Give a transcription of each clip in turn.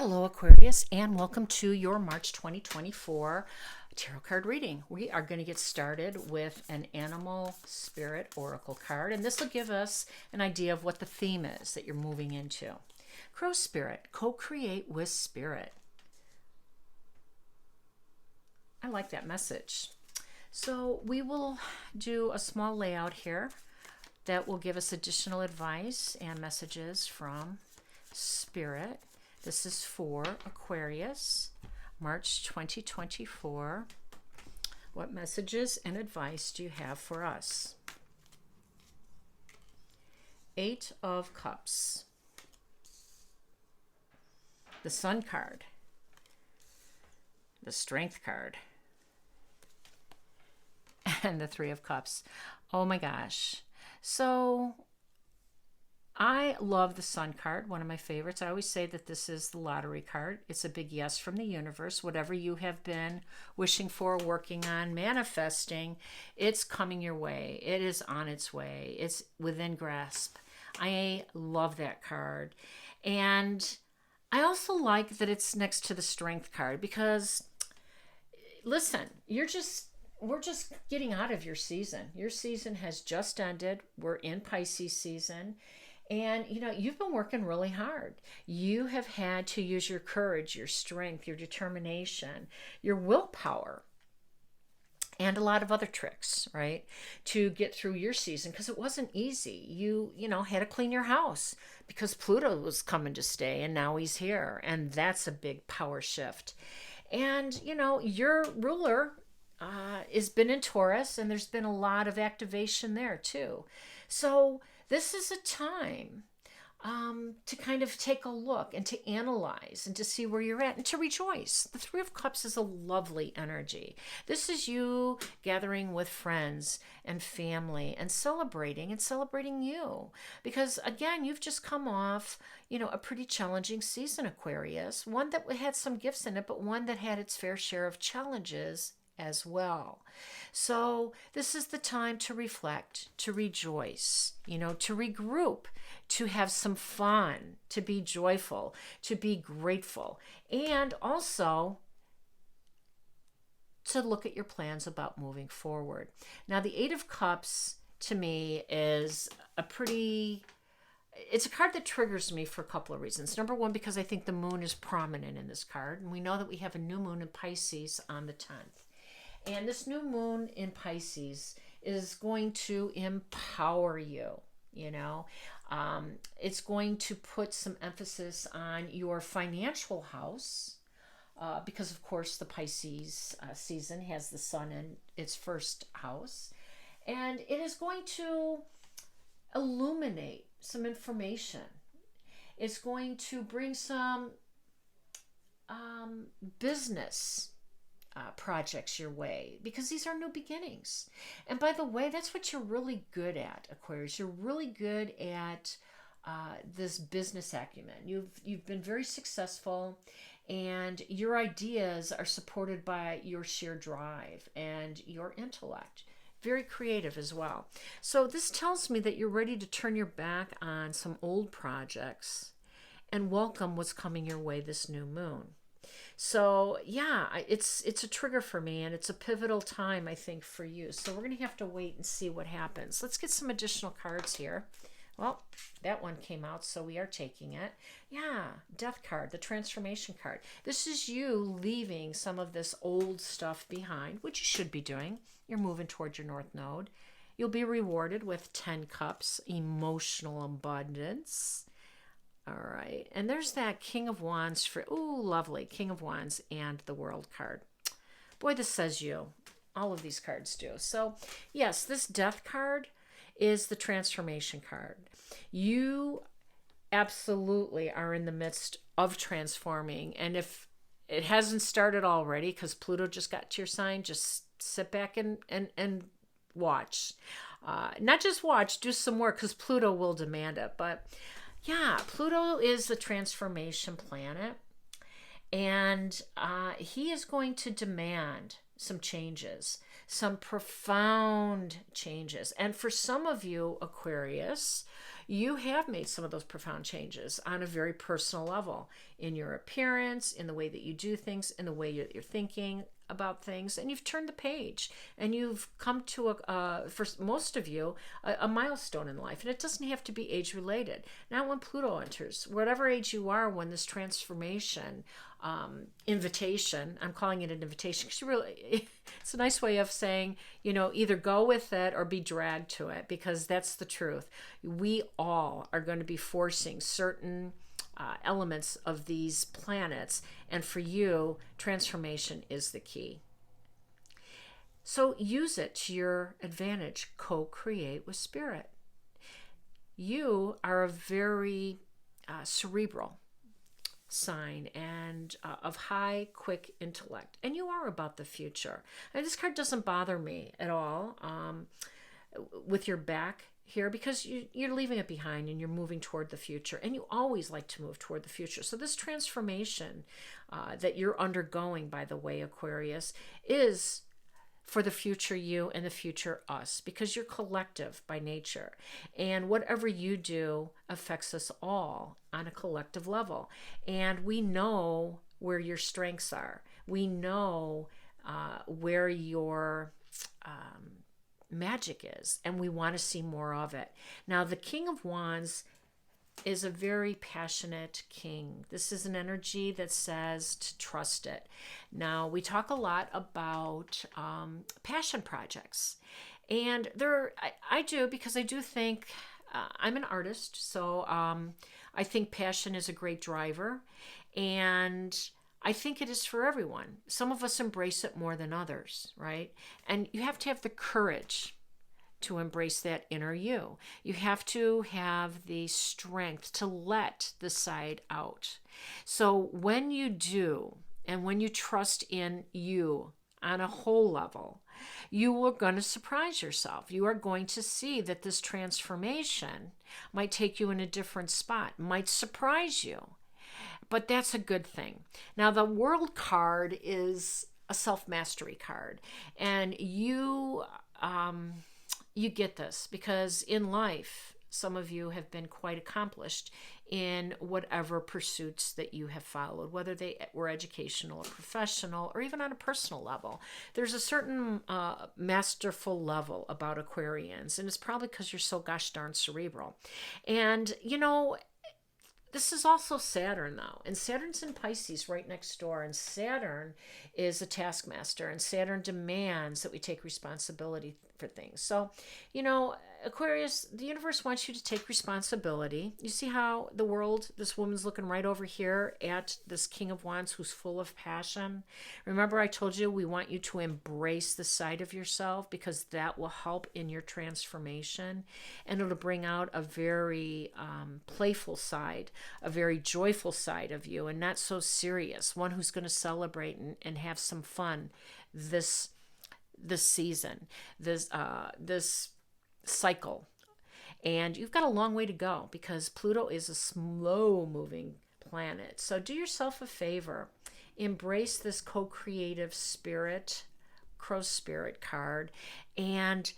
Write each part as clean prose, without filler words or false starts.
Hello, Aquarius, and welcome to your March 2024 tarot card reading. We are going to get started with an animal spirit oracle card, and this will give us an idea of what the theme is that you're moving into. Crow spirit, co-create with spirit. I like that message. So we will do a small layout here that will give us additional advice and messages from spirit. This is for Aquarius, March 2024. What messages and advice do you have for us? Eight of Cups, the Sun card, the Strength card, and the Three of Cups. Oh my gosh. So I love the Sun card, one of my favorites. I always say that this is the lottery card. It's a big yes from the universe. Whatever you have been wishing for, working on, manifesting, it's coming your way. It is on its way. It's within grasp. I love that card. And I also like that it's next to the Strength card because, listen, we're just getting out of your season. Your season has just ended. We're in Pisces season. And, you've been working really hard. You have had to use your courage, your strength, your determination, your willpower, and a lot of other tricks, right, to get through your season because it wasn't easy. You had to clean your house because Pluto was coming to stay, and now he's here. And that's a big power shift. And, your ruler has been in Taurus, and there's been a lot of activation there, too. So this is a time to kind of take a look and to analyze and to see where you're at and to rejoice. The Three of Cups is a lovely energy. This is you gathering with friends and family and celebrating you. Because, again, you've just come off, a pretty challenging season, Aquarius. One that had some gifts in it, but one that had its fair share of challenges as well. So this is the time to reflect, to rejoice, to regroup, to have some fun, to be joyful, to be grateful, and also to look at your plans about moving forward. Now, the Eight of Cups to me is it's a card that triggers me for a couple of reasons. Number one, because I think the moon is prominent in this card, and we know that we have a new moon in Pisces on the 10th. And this new moon in Pisces is going to empower you, It's going to put some emphasis on your financial house because, of course, the Pisces season has the sun in its first house. And it is going to illuminate some information. It's going to bring some business projects your way because these are new beginnings. And by the way, that's what you're really good at, Aquarius. You're really good at this business acumen. You've been very successful, and your ideas are supported by your sheer drive and your intellect. Very creative as well. So this tells me that you're ready to turn your back on some old projects and welcome what's coming your way this new moon. So yeah, it's a trigger for me, and it's a pivotal time, I think, for you. So we're going to have to wait and see what happens. Let's get some additional cards here. Well, that one came out, so we are taking it. Yeah, Death card, the Transformation card. This is you leaving some of this old stuff behind, which you should be doing. You're moving towards your North Node. You'll be rewarded with 10 Cups, emotional abundance. All right, and there's that King of Wands for, ooh, lovely, King of Wands and the World card. Boy, this says you. All of these cards do. So, yes, this Death card is the Transformation card. You absolutely are in the midst of transforming, and if it hasn't started already, because Pluto just got to your sign, just sit back and watch. Not just watch, do some work, because Pluto will demand it, but yeah, Pluto is the transformation planet, and he is going to demand some changes, some profound changes. And for some of you, Aquarius, you have made some of those profound changes on a very personal level in your appearance, in the way that you do things, in the way you're thinking about things, and you've turned the page and you've come to for most of you, a milestone in life. And it doesn't have to be age related. Now when Pluto enters, whatever age you are when this transformation invitation, I'm calling it an invitation because you really, it's a nice way of saying, you know, either go with it or be dragged to it, because that's the truth. We all are going to be forcing certain elements of these planets, and for you, transformation is the key. So use it to your advantage. Co-create with spirit. You are a very cerebral sign and of high, quick intellect, and you are about the future. And this card doesn't bother me at all with your back here, because you're leaving it behind and you're moving toward the future, and you always like to move toward the future. So this transformation that you're undergoing, by the way, Aquarius, is for the future you and the future us, because you're collective by nature, and whatever you do affects us all on a collective level. And we know where your strengths are. We know where your magic is, and we want to see more of it. Now, the King of Wands is a very passionate king. This is an energy that says to trust it. Now, we talk a lot about passion projects, and I do, because I do think I'm an artist, so I think passion is a great driver, and I think it is for everyone. Some of us embrace it more than others, right? And you have to have the courage to embrace that inner you. You have to have the strength to let the side out. So when you do, and when you trust in you on a whole level, you are going to surprise yourself. You are going to see that this transformation might take you in a different spot, might surprise you. But that's a good thing. Now, the World card is a self-mastery card. And you get this because in life, some of you have been quite accomplished in whatever pursuits that you have followed, whether they were educational or professional or even on a personal level. There's a certain masterful level about Aquarians, and it's probably because you're so gosh darn cerebral. And, you know, this is also Saturn, though, and Saturn's in Pisces right next door, and Saturn is a taskmaster, and Saturn demands that we take responsibility for things. So, you know, Aquarius, the universe wants you to take responsibility. You see how the world, this woman's looking right over here at this King of Wands who's full of passion. Remember, I told you we want you to embrace the side of yourself, because that will help in your transformation, and it'll bring out a very playful side, a very joyful side of you, and not so serious, one who's going to celebrate and have some fun this season, this cycle. And you've got a long way to go, because Pluto is a slow moving planet. So do yourself a favor, embrace this co-creative spirit, Crow Spirit card, and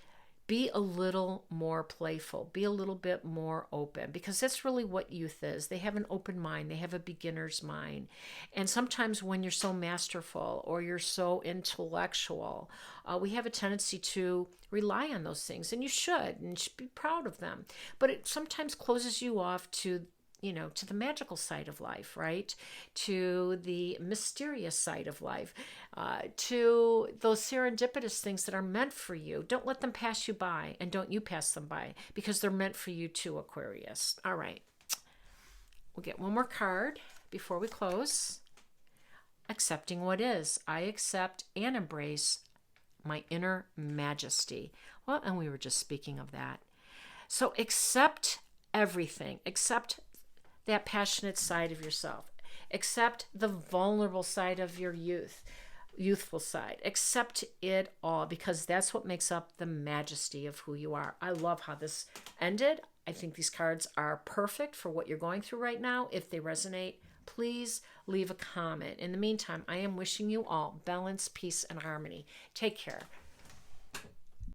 be a little more playful, be a little bit more open, because that's really what youth is. They have an open mind, they have a beginner's mind. And sometimes when you're so masterful or you're so intellectual, we have a tendency to rely on those things, and you should be proud of them. But it sometimes closes you off to, you know, to the magical side of life, right? To the mysterious side of life, to those serendipitous things that are meant for you. Don't let them pass you by, and don't you pass them by, because they're meant for you too, Aquarius. All right. We'll get one more card before we close. Accepting what is. I accept and embrace my inner majesty. Well, and we were just speaking of that. So accept everything. Accept that passionate side of yourself. Accept the vulnerable side of your youthful side. Accept it all, because that's what makes up the majesty of who you are. I love how this ended. I think these cards are perfect for what you're going through right now. If they resonate, please leave a comment. In the meantime, I am wishing you all balance, peace, and harmony. Take care.